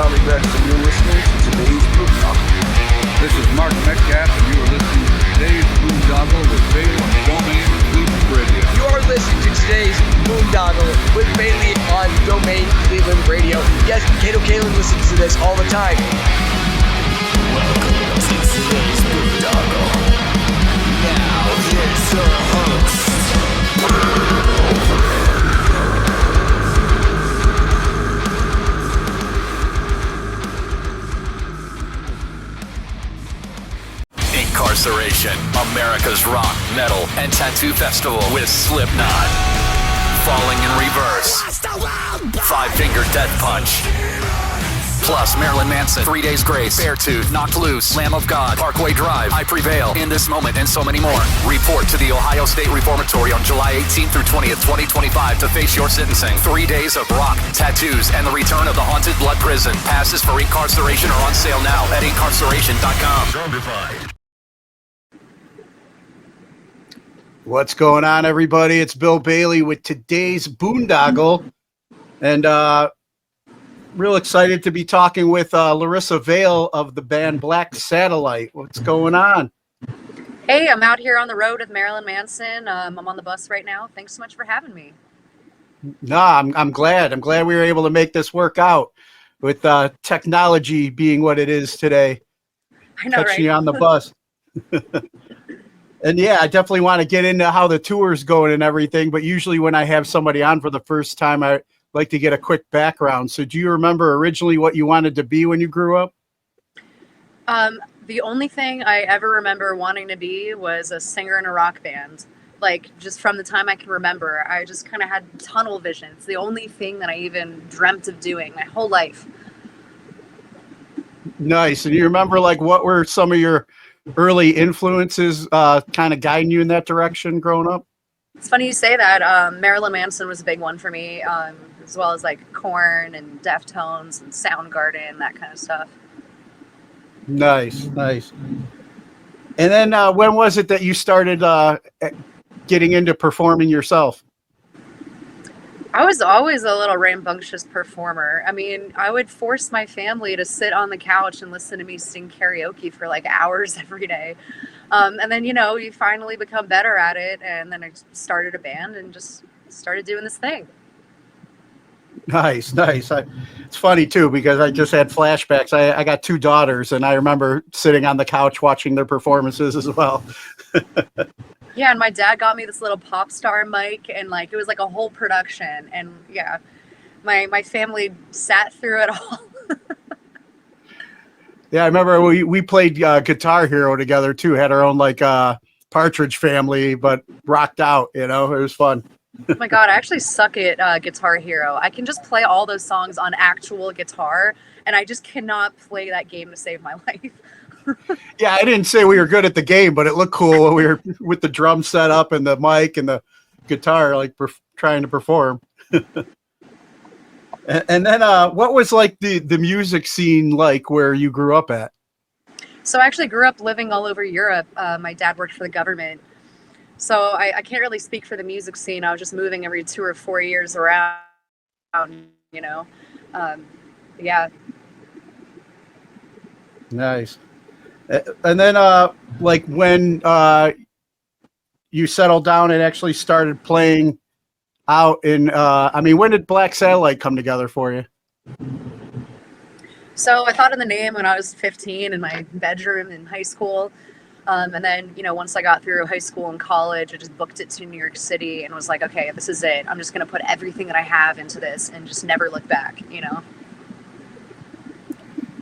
Tommy Best, and you're listening to Today's Boondoggle. This is Mark Metcalf, and you are listening to Today's Boondoggle with Bailey on Domain Cleveland Radio. You are listening to Today's Boondoggle with Bailey on Domain Cleveland Radio. Yes, Kato Kalin listens to this all the time. Welcome to Today's Boondoggle. Now, here's your host. Incarceration, America's rock, metal, and tattoo festival with Slipknot. Falling in Reverse. 5-Finger Death Punch. Plus Marilyn Manson, 3 Days Grace, Beartooth, Knocked Loose, Lamb of God, Parkway Drive, I Prevail, In This Moment, and so many more. Report to the Ohio State Reformatory on July 18th through 20th, 2025 to face your sentencing. 3 days of rock, tattoos, and the return of the Haunted Blood Prison. Passes for Incarceration are on sale now at incarceration.com. What's going on, everybody? It's Bill Bailey with Today's Boondoggle, and real excited to be talking with Larissa Vale of the band Black Satellite. What's going on? Hey, I'm out here on the road with Marilyn Manson. I'm on the bus right now. Thanks so much for having me. No, I'm glad. I'm glad we were able to make this work out with technology being what it is today. I know, Catching right? you on the bus. And yeah, I definitely want to get into how the tour's going and everything. But usually when I have somebody on for the first time, I like to get a quick background. So do you remember originally what you wanted to be when you grew up? The only thing I ever remember wanting to be was a singer in a rock band. Like, just from the time I can remember, I just kind of had tunnel vision. It's the only thing that I even dreamt of doing my whole life. Nice. And you remember, like, what were some of your early influences kind of guiding you in that direction growing up? It's funny you say that. Marilyn Manson was a big one for me, as well as like Korn and Deftones and Soundgarden, that kind of stuff. Nice. And then when was it that you started getting into performing yourself? I was always a little rambunctious performer. I mean, I would force my family to sit on the couch and listen to me sing karaoke for like hours every day. And then, you finally become better at it. And then I started a band and just started doing this thing. Nice. It's funny, too, because I just had flashbacks. I got 2 daughters, and I remember sitting on the couch watching their performances as well. Yeah, and my dad got me this little popstar mic, and like it was like a whole production. And yeah, my family sat through it all. Yeah, I remember we played Guitar Hero together too. Had our own like Partridge Family, but rocked out. It was fun. Oh my God, I actually suck at Guitar Hero. I can just play all those songs on actual guitar, and I just cannot play that game to save my life. Yeah, I didn't say we were good at the game, but it looked cool when we were with the drum set up and the mic and the guitar, like trying to perform. And then what was like the music scene like where you grew up at? So I actually grew up living all over Europe. My dad worked for the government. So I can't really speak for the music scene. I was just moving every 2 or 4 years around, yeah. Nice. And then like when you settled down and actually started playing out in, when did Black Satellite come together for you? So I thought of the name when I was 15 in my bedroom in high school. And then, once I got through high school and college, I just booked it to New York City and was like, okay, this is it. I'm just going to put everything that I have into this and just never look back,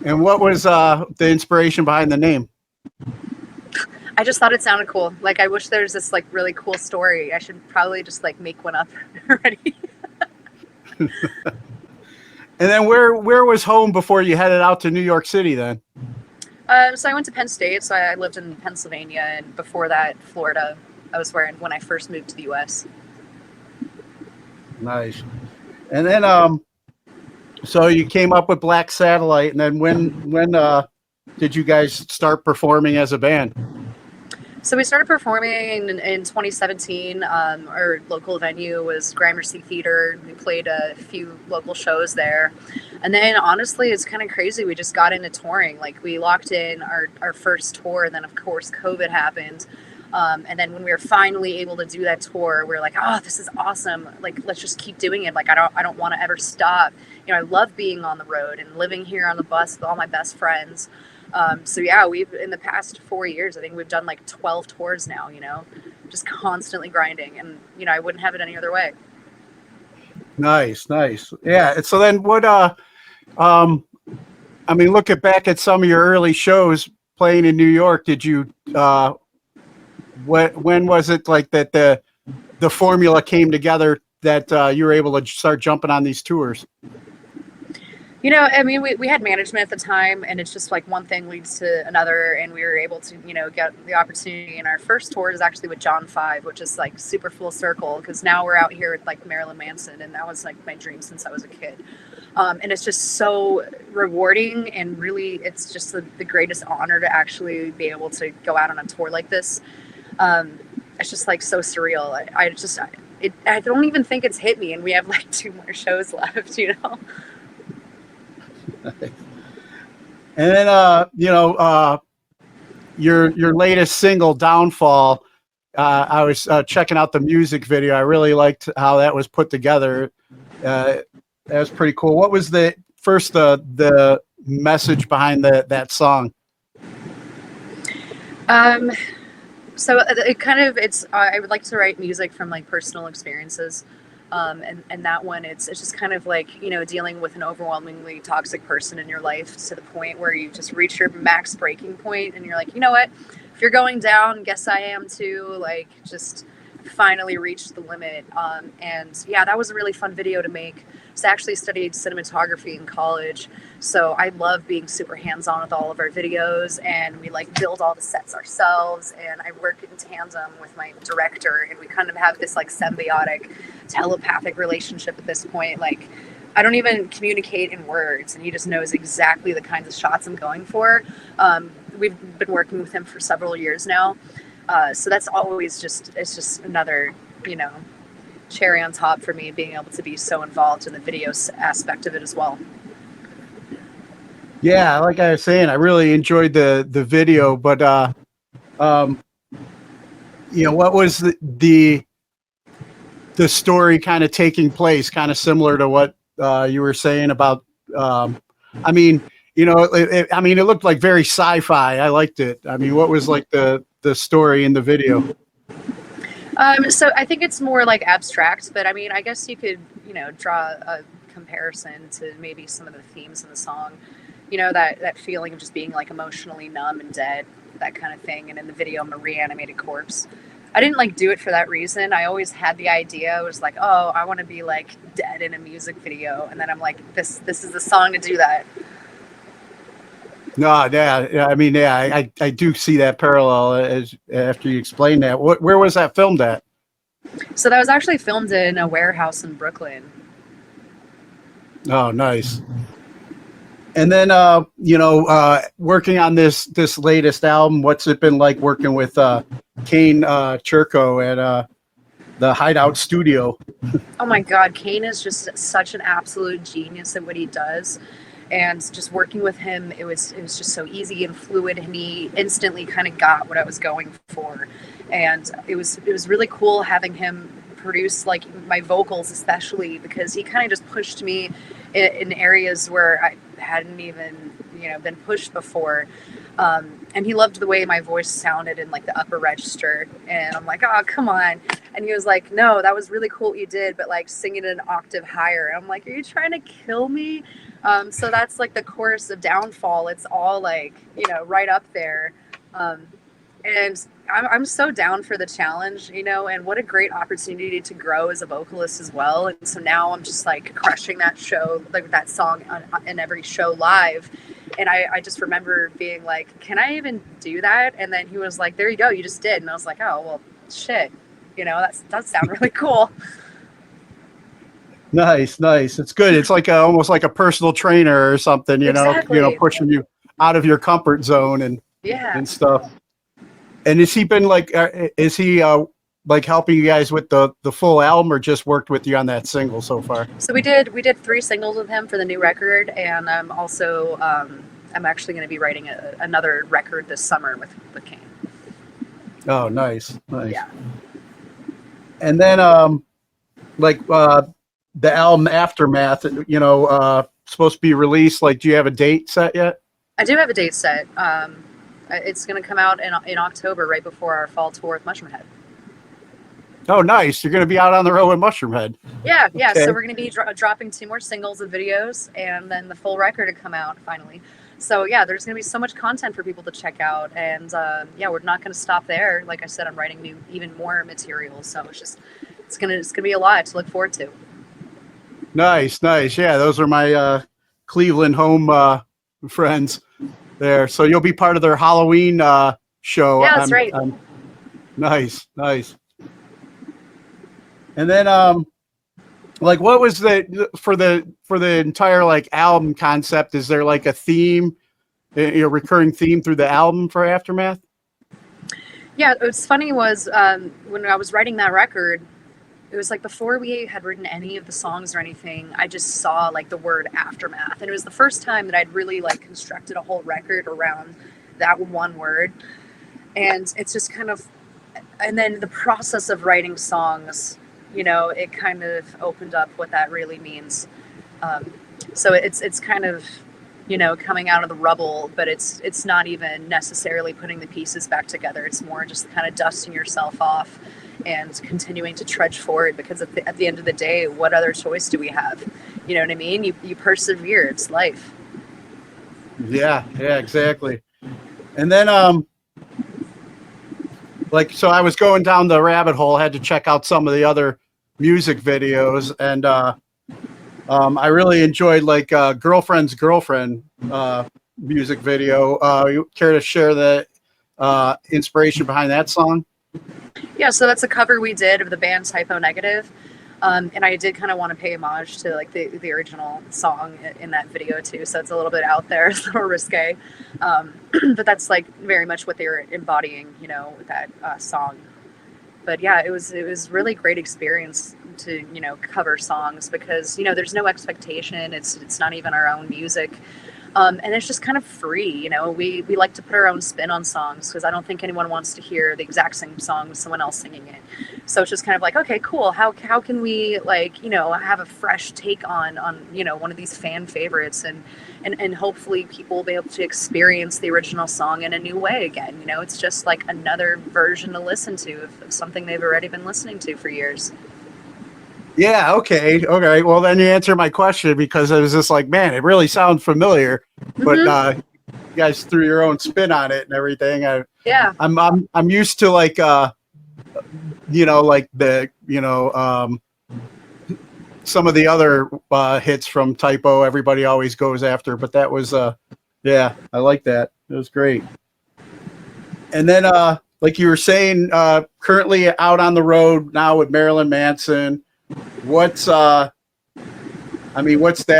And what was the inspiration behind the name? I just thought it sounded cool. Like, I wish there's this like really cool story. I should probably just like make one up already. And then where was home before you headed out to New York City then? So I went to Penn State. So I lived in Pennsylvania, and before that, Florida. I was when I first moved to the U.S. Nice. And then so you came up with Black Satellite, and then when did you guys start performing as a band? So we started performing in 2017. Our local venue was Gramercy Theater. We played a few local shows there. And then honestly, it's kind of crazy. We just got into touring. Like we locked in our first tour. Then of course, COVID happened. And then when we were finally able to do that tour, we were like, oh, this is awesome. Like, let's just keep doing it. Like, I don't want to ever stop. You know, I love being on the road and living here on the bus with all my best friends. So yeah, we've, in the past 4 years, I think we've done like 12 tours now, you know, just constantly grinding, and, you know, I wouldn't have it any other way. Nice. Yeah. And so then what, I mean, looking back at some of your early shows playing in New York, did you, when was it like that the formula came together that you were able to start jumping on these tours? You know, I mean, we had management at the time, and it's just like one thing leads to another, and we were able to, you know, get the opportunity. And our first tour is actually with John 5, which is like super full circle, because now we're out here with like Marilyn Manson, and that was like my dream since I was a kid. And it's just so rewarding, and really, it's just the greatest honor to actually be able to go out on a tour like this. It's just like so surreal. I don't even think it's hit me, and we have like 2 more shows left, you know? And then, you know, your latest single, Downfall, I was checking out the music video. I really liked how that was put together. That was pretty cool. What was the message behind that song? So I would like to write music from like personal experiences. And that one, it's just kind of like, you know, dealing with an overwhelmingly toxic person in your life to the point where you just reach your max breaking point and you're like, you know what, if you're going down, guess I am too, like just finally reached the limit. And yeah, that was a really fun video to make. So I actually studied cinematography in college. So I love being super hands-on with all of our videos, and we like build all the sets ourselves, and I work in tandem with my director, and we kind of have this like symbiotic telepathic relationship at this point. Like I don't even communicate in words, and he just knows exactly the kinds of shots I'm going for. We've been working with him for several years now. So that's always it's just another, you know, cherry on top for me, being able to be so involved in the video aspect of it as well. Yeah, like I was saying, I really enjoyed the video, but you know, what was the story kind of taking place, kind of similar to what you were saying about, I mean, you know, it looked like very sci-fi. I liked it. I mean, what was like the story in the video? So I think it's more like abstract, but I mean, I guess you could, you know, draw a comparison to maybe some of the themes in the song, you know, that feeling of just being like emotionally numb and dead, that kind of thing. And in the video, I'm a reanimated corpse. I didn't like do it for that reason. I always had the idea. I was like, oh, I want to be like dead in a music video. And then I'm like, this is the song to do that. No, yeah. I mean, yeah, I do see that parallel as after you explain that. Where was that filmed at? So that was actually filmed in a warehouse in Brooklyn. Oh, nice. And then, you know, working on this latest album, what's it been like working with Kane Churko at the Hideout Studio? Oh my God, Kane is just such an absolute genius at what he does. And just working with him, it was just so easy and fluid, and he instantly kind of got what I was going for. And it was really cool having him produce like my vocals, especially because he kind of just pushed me in areas where I hadn't even, you know, been pushed before. And he loved the way my voice sounded in like the upper register. And I'm like, oh, come on. And he was like, no, that was really cool what you did, but like sing it an octave higher. And I'm like, are you trying to kill me? So that's like the chorus of Downfall. It's all like, you know, right up there. And I'm so down for the challenge, you know, and what a great opportunity to grow as a vocalist as well. And so now I'm just like crushing that show, like that song in every show live. And I just remember being like, can I even do that? And then he was like, there you go, you just did. And I was like, oh, well, shit, you know, that does sound really cool. Nice. It's good. It's like almost like a personal trainer or something, you Exactly. know, pushing you out of your comfort zone and Yeah. and stuff. And has he been like, is he like helping you guys with the full album, or just worked with you on that single so far? So we did 3 singles with him for the new record, and I'm actually going to be writing another record this summer with Kane. Oh, nice. Yeah. And then like the album Aftermath, supposed to be released. Like, do you have a date set yet? I do have a date set. It's going to come out in October, right before our fall tour with Mushroomhead. Oh, nice. You're going to be out on the road with Mushroomhead. Yeah. Okay. So we're going to be dropping 2 more singles and videos, and then the full record to come out finally. So yeah, there's going to be so much content for people to check out, and we're not going to stop there. Like I said, I'm writing even more material, so it's gonna be a lot to look forward to. Nice. Yeah, those are my Cleveland home friends there. So you'll be part of their Halloween show. Yeah, that's right. Nice. And then like, what was for the entire like album concept? Is there like a theme, a recurring theme through the album for Aftermath? Yeah, what's funny was when I was writing that record, it was like before we had written any of the songs or anything, I just saw like the word Aftermath, and it was the first time that I'd really like constructed a whole record around that one word. And it's just kind of, and then the process of writing songs, it kind of opened up what that really means. So it's kind of, coming out of the rubble, but it's not even necessarily putting the pieces back together. It's more just kind of dusting yourself off and continuing to trudge forward, because at the end of the day, what other choice do we have? You know what I mean? You persevere. It's life. Yeah, exactly. And then like, so I was going down the rabbit hole, had to check out some of the other music videos, and I really enjoyed like Girlfriend's Girlfriend music video. You care to share the inspiration behind that song? Yeah, so that's a cover we did of the band Typo Negative. And I did kind of want to pay homage to like the original song in that video too. So it's a little bit out there, it's a little risque. But that's like very much what they were embodying, with that song. But yeah, it was really great experience to, cover songs, because, there's no expectation. It's not even our own music. And it's just kind of free, we like to put our own spin on songs, because I don't think anyone wants to hear the exact same song with someone else singing it. So it's just kind of like, okay, cool. How can we have a fresh take on one of these fan favorites, and hopefully people will be able to experience the original song in a new way again. It's just like another version to listen to of something they've already been listening to for years. Yeah. Okay. Well, then you answer my question, because I was just like, man, it really sounds familiar, but you guys threw your own spin on it and everything. I'm used to like, like the, some of the other hits from Typo everybody always goes after, but that was, I like that. It was great. And then, like you were saying, currently out on the road now with Marilyn Manson. What's that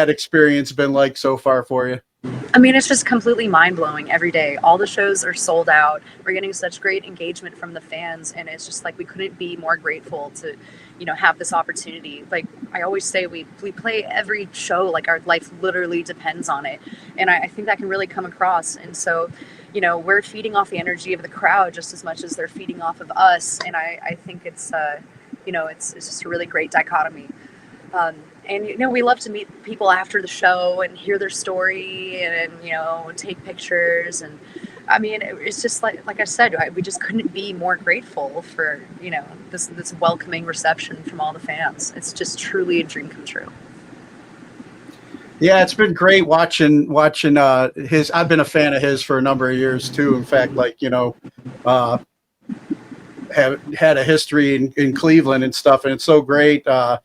experience been like so far for you? I mean, it's just completely mind-blowing every day. All the shows are sold out. We're getting such great engagement from the fans, and it's just like we couldn't be more grateful to, have this opportunity. Like I always say, we play every show like our life literally depends on it, and I think that can really come across. And so, we're feeding off the energy of the crowd just as much as they're feeding off of us, and I think it's it's just a really great dichotomy. And we love to meet people after the show and hear their story and take pictures. And I mean, it's just like I said, we just couldn't be more grateful for this welcoming reception from all the fans. It's just truly a dream come true. Yeah, it's been great watching his. I've been a fan of his for a number of years too. In fact, have had a history in Cleveland and stuff, and it's so great to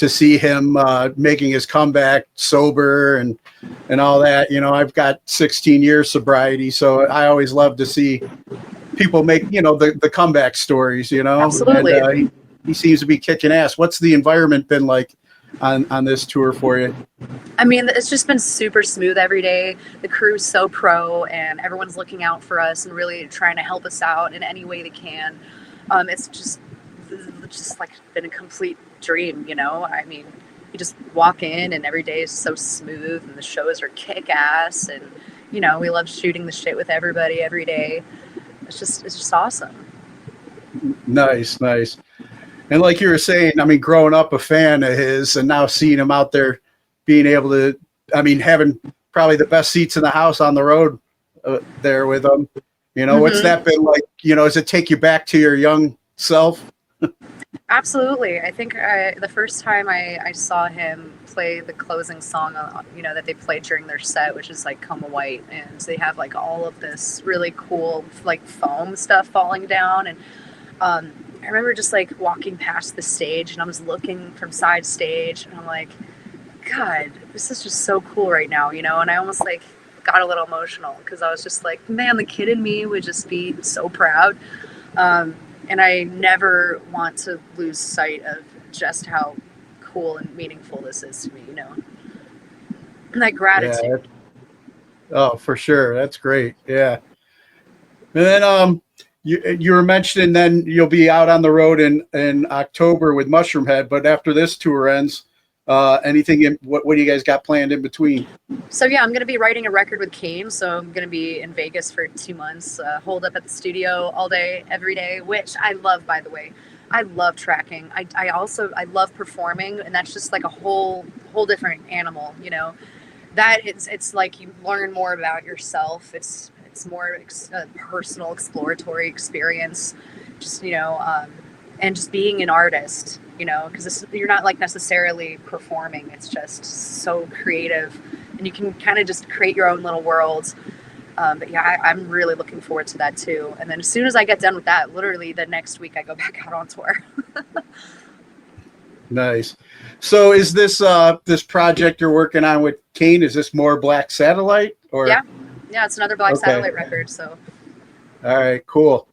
see him making his comeback sober and all that. I've got 16 years sobriety, so I always love to see people make the comeback stories. Absolutely. And he seems to be kicking ass. What's the environment been like on this tour for you? I mean, it's just been super smooth every day. The crew's so pro, and everyone's looking out for us and really trying to help us out in any way they can. It's just like been a complete dream, you know? I mean, you just walk in and every day is so smooth and the shows are kick-ass, and, you know, we love shooting the shit with everybody every day. It's just awesome. Nice. And like you were saying, I mean, growing up a fan of his and now seeing him out there being able to, I mean, having probably the best seats in the house on the road there with him, you know, what's that been like? You know, does it take you back to your young self? Absolutely. I think the first time I saw him play the closing song, you know, that they played during their set, which is like Coma White, and they have like all of this really cool like foam stuff falling down, and I remember just like walking past the stage, and I was looking from side stage, and I'm like, God, this is just so cool right now, you know? And I almost like got a little emotional because I was just like, man, the kid in me would just be so proud. And I never want to lose sight of just how cool and meaningful this is to me, you know? And that gratitude. Yeah. Oh, for sure. That's great. Yeah. And then you were mentioning then you'll be out on the road in October with Mushroomhead, but after this tour ends, anything what do you guys got planned in between? So yeah, I'm going to be writing a record with Kane. So I'm going to be in Vegas for 2 months, holed up at the studio all day, every day, which I love, by the way. I love tracking. I love performing, and that's just like a whole different animal, you know. It's like you learn more about yourself. It's more a personal exploratory experience, just, you know, and just being an artist, you know, because you're not like necessarily performing. It's just so creative, and you can kind of just create your own little world. But yeah, I'm really looking forward to that too. And then as soon as I get done with that, literally the next week I go back out on tour. Nice. So is this this project you're working on with Kane, is this more Black Satellite or? Yeah, it's another Black Satellite record. So. All right, cool.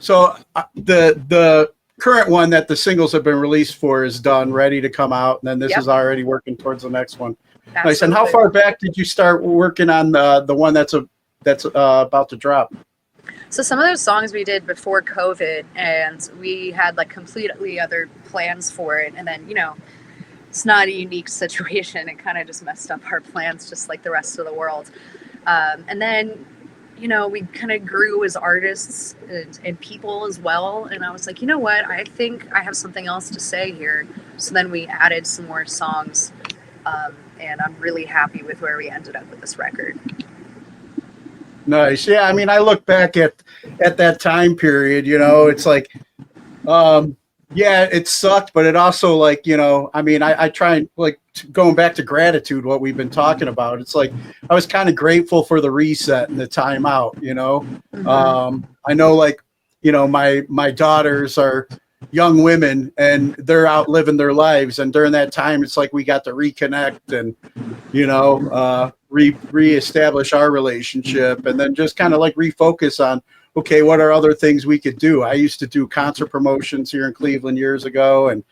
So the current one that the singles have been released for is done, ready to come out, and then this is already working towards the next one. Absolutely. Nice. And how far back did you start working on the one that's about to drop? So some of those songs we did before COVID, and we had like completely other plans for it, and then, you know, it's not a unique situation. It kind of just messed up our plans, just like the rest of the world. And then, you know, we kind of grew as artists and people as well. And I was like, you know what? I think I have something else to say here. So then we added some more songs. And I'm really happy with where we ended up with this record. Nice. Yeah, I mean, I look back at that time period, you know, it's like, yeah, it sucked, but it also, like, you know, I mean, I try and, like, going back to gratitude, what we've been talking about, it's like I was kind of grateful for the reset and the time out, you know. Mm-hmm. I know, like, you know, my daughters are young women and they're out living their lives, and during that time it's like we got to reconnect and, you know, reestablish our relationship, and then just kind of like refocus on, okay, what are other things we could do? I used to do concert promotions here in Cleveland years ago, and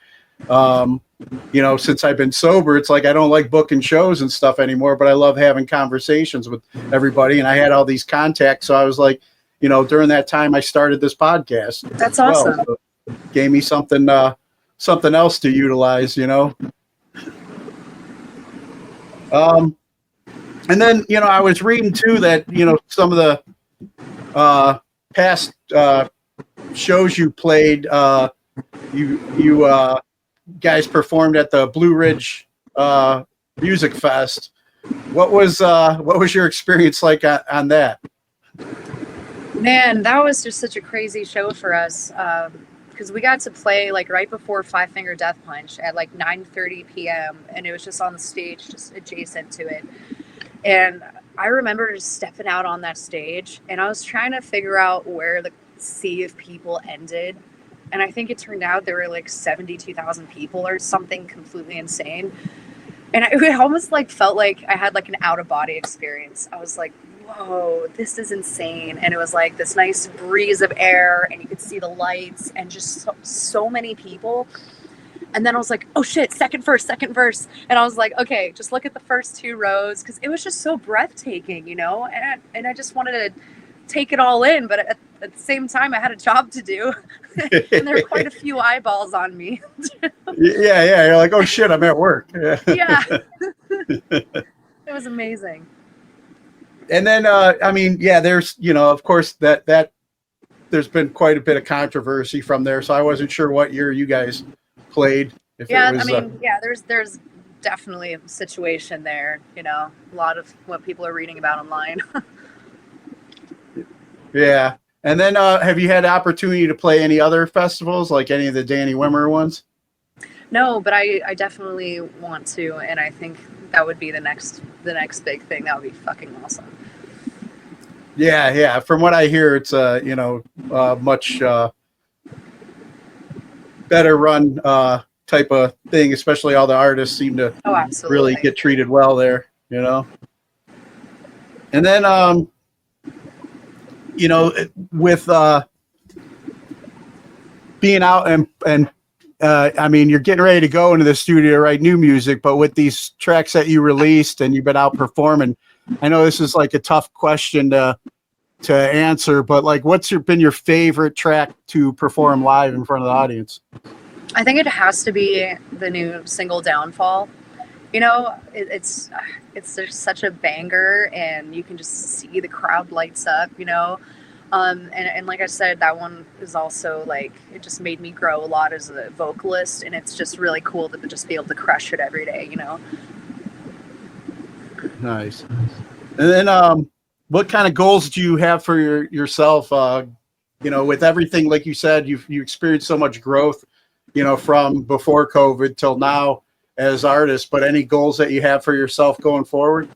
you know, since I've been sober, it's like I don't like booking shows and stuff anymore, but I love having conversations with everybody, and I had all these contacts, so I was like, you know, during that time I started this podcast. That's awesome. So gave me something else to utilize, you know. And then, you know, I was reading too that, you know, some of the past shows you played, you guys performed at the Blue Ridge Music Fest. What was your experience like on that? Man, that was just such a crazy show for us, because we got to play like right before Five Finger Death Punch at like 9:30 p.m. and it was just on the stage, just adjacent to it. And I remember just stepping out on that stage, and I was trying to figure out where the sea of people ended. And I think it turned out there were like 72,000 people or something completely insane. And it almost like felt like I had like an out of body experience. I was like, whoa, this is insane. And it was like this nice breeze of air, and you could see the lights, and just so many people. And then I was like, oh shit, second verse. And I was like, okay, just look at the first 2 rows, because it was just so breathtaking, you know? And I just wanted to take it all in, but at the same time, I had a job to do. And there were quite a few eyeballs on me. Yeah. You're like, oh shit, I'm at work. Yeah. It was amazing. And then, I mean, yeah, there's, you know, of course, that there's been quite a bit of controversy from there. So I wasn't sure what year you guys played. If Yeah, it was, I mean, yeah, there's definitely a situation there, you know, a lot of what people are reading about online. yeah. And then, have you had the opportunity to play any other festivals, like any of the Danny Wimmer ones? No, but I definitely want to, and I think that would be the next big thing. That would be fucking awesome. Yeah. From what I hear, it's you know, much better run type of thing. Especially all the artists seem to really get treated well there. You know. And then, you know, with being out and I mean, you're getting ready to go into the studio to write new music, but with these tracks that you released and you've been out performing, I know this is like a tough question to answer, but like, what's been your favorite track to perform live in front of the audience? I think it has to be the new single Downfall. You know, it's just such a banger, and you can just see the crowd lights up, you know. And like I said, that one is also like, it just made me grow a lot as a vocalist, and it's just really cool to just be able to crush it every day, you know. Nice. And then, what kind of goals do you have for yourself? You know, with everything, like you said, you experienced so much growth, you know, from before COVID till now as artists, but any goals that you have for yourself going forward?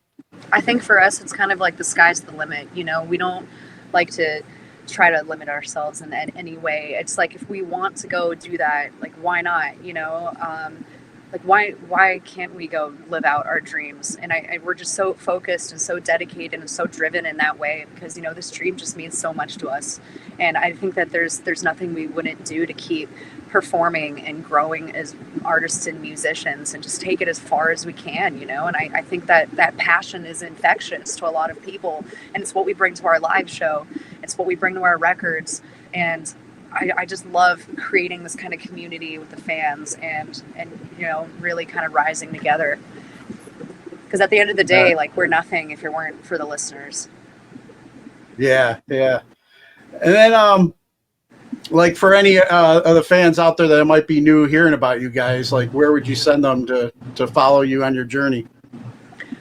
I think for us, it's kind of like the sky's the limit. You know, we don't like to try to limit ourselves in any way. It's like, if we want to go do that, like, why not? You know, like, why can't we go live out our dreams? And we're just so focused and so dedicated and so driven in that way, because, you know, this dream just means so much to us. And I think that there's nothing we wouldn't do to keep performing and growing as artists and musicians, and just take it as far as we can, you know. And I think that passion is infectious to a lot of people, and it's what we bring to our live show. It's what we bring to our records. And I just love creating this kind of community with the fans, and you know, really kind of rising together. Because at the end of the day, like, we're nothing if it weren't for the listeners. Yeah. And then, like, for any of the fans out there that might be new hearing about you guys, like, where would you send them to follow you on your journey?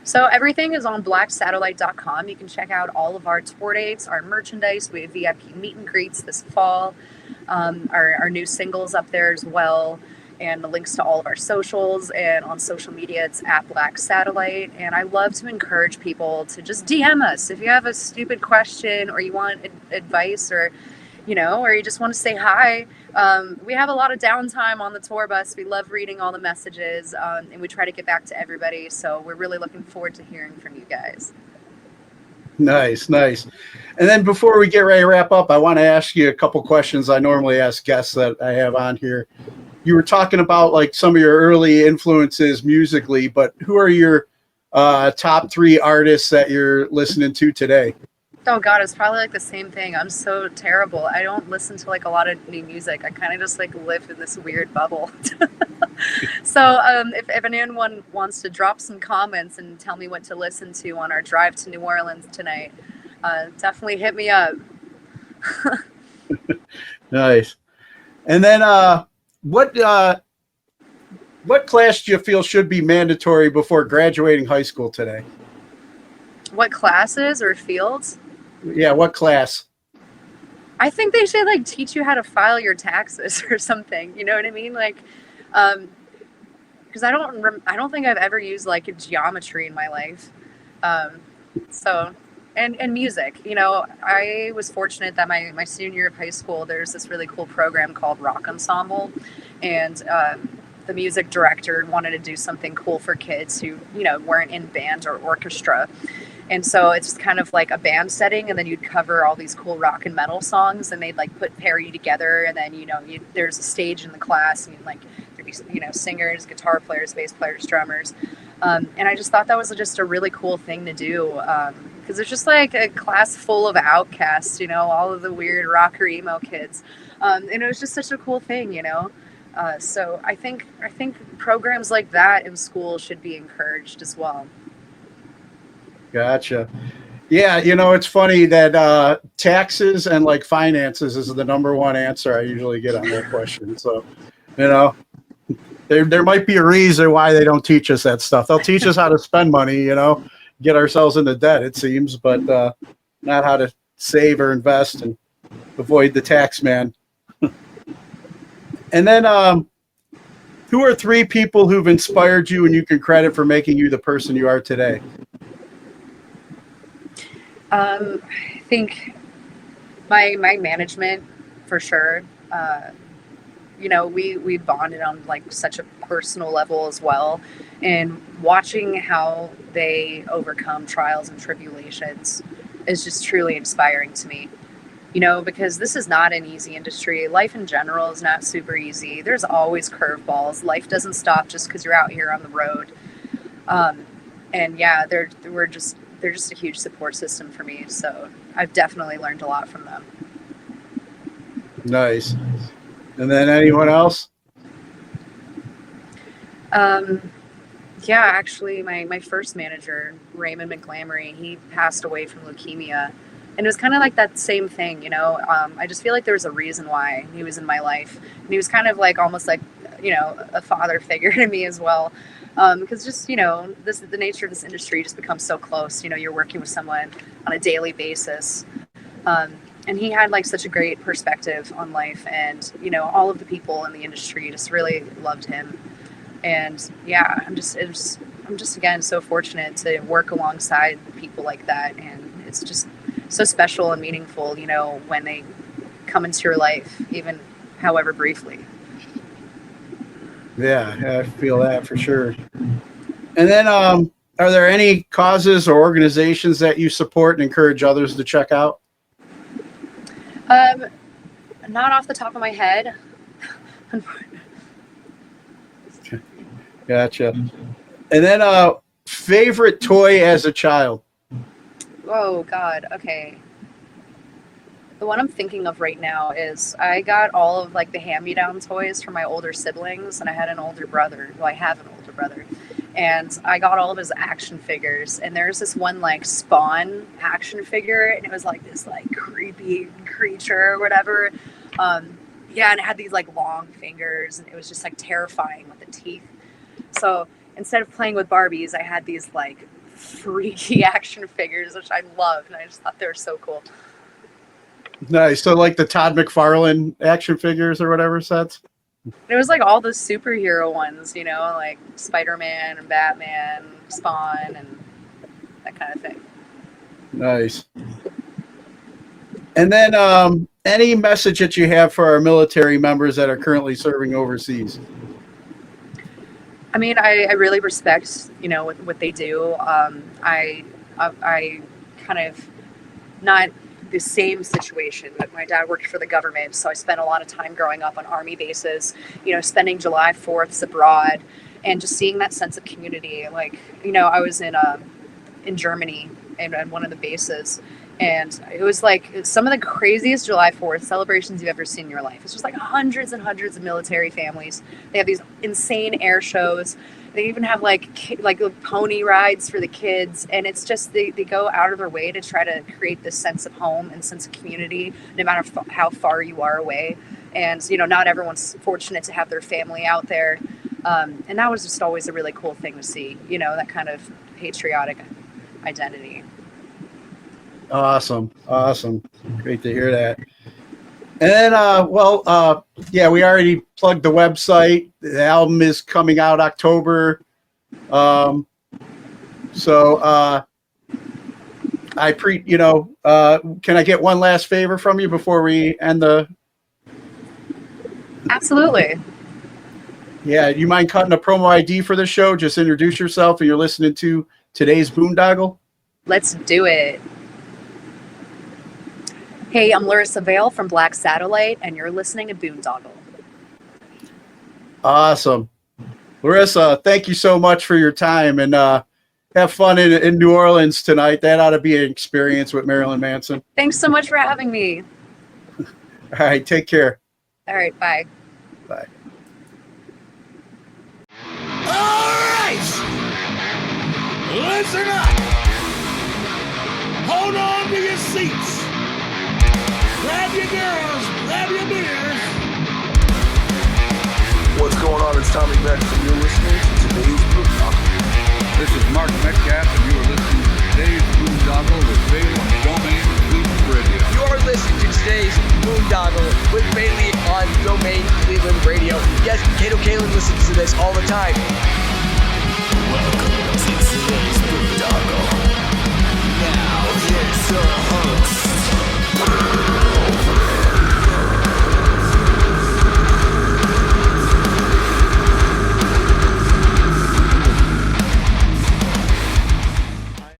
So everything is on blacksatellite.com. You can check out all of our tour dates, our merchandise. We have VIP meet and greets this fall. Our new singles up there as well, and the links to all of our socials. And on social media, it's at Black Satellite. And I love to encourage people to just DM us if you have a stupid question, or you want advice, or, you know, or you just want to say hi. We have a lot of downtime on the tour bus. We love reading all the messages, and we try to get back to everybody. So we're really looking forward to hearing from you guys. Nice. And then before we get ready to wrap up, I want to ask you a couple questions I normally ask guests that I have on here. You were talking about, like, some of your early influences musically, but who are your top 3 artists that you're listening to today? Oh God, it's probably like the same thing. I'm so terrible. I don't listen to like a lot of new music. I kind of just like live in this weird bubble. So if anyone wants to drop some comments and tell me what to listen to on our drive to New Orleans tonight, definitely hit me up. Nice. And then what class do you feel should be mandatory before graduating high school today? What classes or fields? Yeah, what class? I think they should like teach you how to file your taxes or something. You know what I mean? Like, because I don't think I've ever used like a geometry in my life. So, and music. You know, I was fortunate that my senior year of high school, there's this really cool program called Rock Ensemble, and the music director wanted to do something cool for kids who, you know, weren't in band or orchestra. And so it's just kind of like a band setting, and then you'd cover all these cool rock and metal songs, and they'd like pair you together, and then, you know, there's a stage in the class, and like there'd be singers, guitar players, bass players, drummers. And I just thought that was just a really cool thing to do. Because it's just like a class full of outcasts, all of the weird rocker emo kids. And it was just such a cool thing, So I think programs like that in school should be encouraged as well. Gotcha. Yeah, it's funny that taxes and like finances is the number one answer I usually get on that question. So, there might be a reason why they don't teach us that stuff. They'll teach us how to spend money, get ourselves into debt, it seems, but not how to save or invest and avoid the tax man. And then, who are 3 people who've inspired you and you can credit for making you the person you are today? I think my management, for sure. We bonded on like such a personal level as well, and watching how they overcome trials and tribulations is just truly inspiring to me. Because this is not an easy industry. Life in general is not super easy. There's always curveballs. Life doesn't stop just because you're out here on the road. And yeah, they're just a huge support system for me. So I've definitely learned a lot from them. Nice. And then anyone else? Yeah, actually, my first manager, Raymond McGlamory, he passed away from leukemia. And it was kind of like that same thing, I just feel like there was a reason why he was in my life. And he was kind of like almost like, a father figure to me as well. Because just, the nature of this industry just becomes so close. You're working with someone on a daily basis. And he had like such a great perspective on life, and, all of the people in the industry just really loved him. And yeah, I'm just again, so fortunate to work alongside people like that. And it's just so special and meaningful, when they come into your life, even however briefly. Yeah, I feel that for sure. And then, are there any causes or organizations that you support and encourage others to check out? Not off the top of my head. Gotcha. And then, favorite toy as a child? Oh, God. Okay. The one I'm thinking of right now is I got all of like the hand-me-down toys from my older siblings, and I had an older brother. Well, I have an older brother. And I got all of his action figures. And there's this one like Spawn action figure, and it was like this like creepy creature or whatever. Yeah, and it had these like long fingers, and it was just like terrifying with the teeth. So instead of playing with Barbies, I had these like freaky action figures, which I loved, and I just thought they were so cool. Nice. So like the Todd McFarlane action figures or whatever sets? It was like all the superhero ones, like Spider-Man and Batman, Spawn, and that kind of thing. Nice. And then any message that you have for our military members that are currently serving overseas? I mean, I really respect, what they do. I kind of not the same situation, but my dad worked for the government, so I spent a lot of time growing up on Army bases, spending July 4ths abroad, and just seeing that sense of community. Like, I was in Germany and one of the bases, and it was like some of the craziest July 4th celebrations you've ever seen in your life. It's just like hundreds and hundreds of military families. They have these insane air shows. They even have like pony rides for the kids, and it's just they go out of their way to try to create this sense of home and sense of community, no matter how far you are away. And not everyone's fortunate to have their family out there, and that was just always a really cool thing to see. That kind of patriotic identity. Awesome. Great to hear that. And then, yeah, we already plugged the website. The album is coming out October. Can I get one last favor from you before we end the? Absolutely. Yeah, do you mind cutting a promo ID for the show? Just introduce yourself, and you're listening to Today's Boondoggle. Let's do it. Hey, I'm Larissa Vale from Black Satellite, and you're listening to Boondoggle. Awesome. Larissa, thank you so much for your time, and have fun in New Orleans tonight. That ought to be an experience with Marilyn Manson. Thanks so much for having me. All right, take care. All right, bye. Bye. All right! Listen up! Hold on to your seats. Grab your girls, grab your beers. What's going on? It's Tommy Beck, and you're listening to Today's Boondoggle. This is Mark Metcalf, and you are listening to Today's Boondoggle with Vale on Domain Cleveland Radio. You are listening to today's Boondoggle with Bailey on Domain Cleveland Radio. Yes, Kato Kalin listens to this all the time. Welcome to today's Boondoggle. Now here's your host,